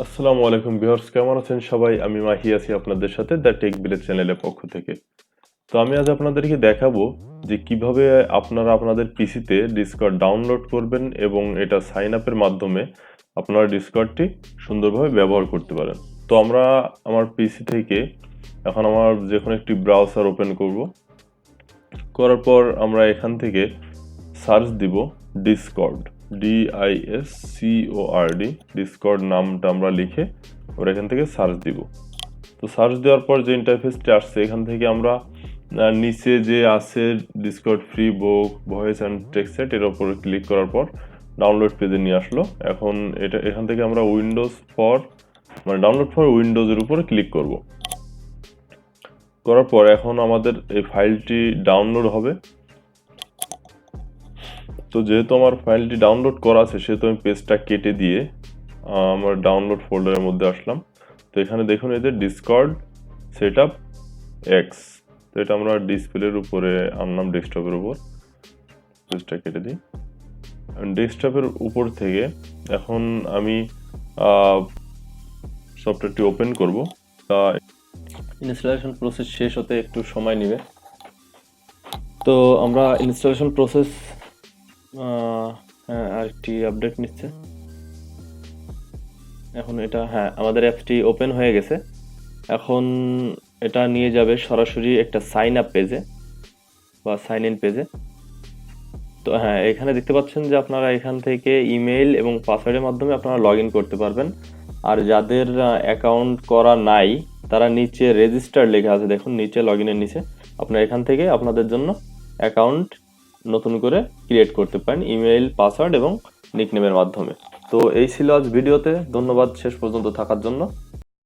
আসসালামু আলাইকুম ভিউয়ার্স, কেমন আছেন সবাই? আমি মাহি আছি আপনাদের সাথে দ্য টেক ভিলেজ চ্যানেলের পক্ষ থেকে। তো আমি আজ আপনাদেরকে দেখাবো যে কিভাবে আপনারা আপনাদের পিসিতে ডিসকর্ড ডাউনলোড করবেন এবং এটা সাইন আপের মাধ্যমে আপনারা ডিসকর্ডটি সুন্দরভাবে ব্যবহার করতে পারেন। তো আমরা আমার পিসি থেকে এখন আমার যে কোনো একটি ব্রাউজার ওপেন করব। করার পর আমরা এখান থেকে সার্চ দিব ডিসকর্ড, DISCORD, ডিসকর্ড নামটা আমরা লিখে আমরা এখান থেকে সার্চ দিব। তো সার্চ দেওয়ার পর যে ইন্টারফেসটি আসছে এখান থেকে আমরা নিচে যে আছে Discord free book voice and text এর উপরে ক্লিক করার পর ডাউনলোড পেজে নিয়ে আসলো। এখন এখান থেকে আমরা ডাউনলোড ফর উইন্ডোজের উপরে ক্লিক করব। করার পর এখন আমাদের এই ফাইলটি ডাউনলোড হবে। তো যেহেতু আমার ফাইলটি ডাউনলোড করা আছে সেহেতু আমি পেজটা কেটে দিয়ে আমার ডাউনলোড ফোল্ডারের মধ্যে আসলাম। তো এখানে দেখুন এই যে ডিসকর্ড সেটআপ এক্স, তো এটা আমরা ডিসপ্লের উপরে আনলাম, ডেস্কটপের উপর। পেজটা কেটে দিই। ডেস্কটপের উপর থেকে এখন আমি সফটওয়্যারটি ওপেন করব। তা ইনস্টলেশন প্রসেস শেষ হতে একটু সময় নেবে। তো আমরা ইনস্টলেশন প্রসেস আরেকটি আপডেট নিচ্ছে। এখন এটা আমাদের অ্যাপটি ওপেন হয়ে গেছে। এখন এটা নিয়ে যাবে সরাসরি একটা সাইন আপ পেজে বা সাইন ইন পেজে। তো এখানে দেখতে পাচ্ছেন যে আপনারা এখান থেকে ইমেইল এবং পাসওয়ার্ডের মাধ্যমে আপনারা লগ ইন করতে পারবেন। আর যাদের অ্যাকাউন্ট করা নাই তারা নিচে রেজিস্টার লেখা আছে, দেখুন নিচে লগ ইনের নিচে আপনারা এখান থেকে আপনাদের জন্য অ্যাকাউন্ট নতুন করে ক্রিয়েট করতে পারেন ইমেইল, পাসওয়ার্ড এবং নিকনেমের মাধ্যমে। তো এই ছিল আজ ভিডিওতে। ধন্যবাদ শেষ পর্যন্ত থাকার জন্য।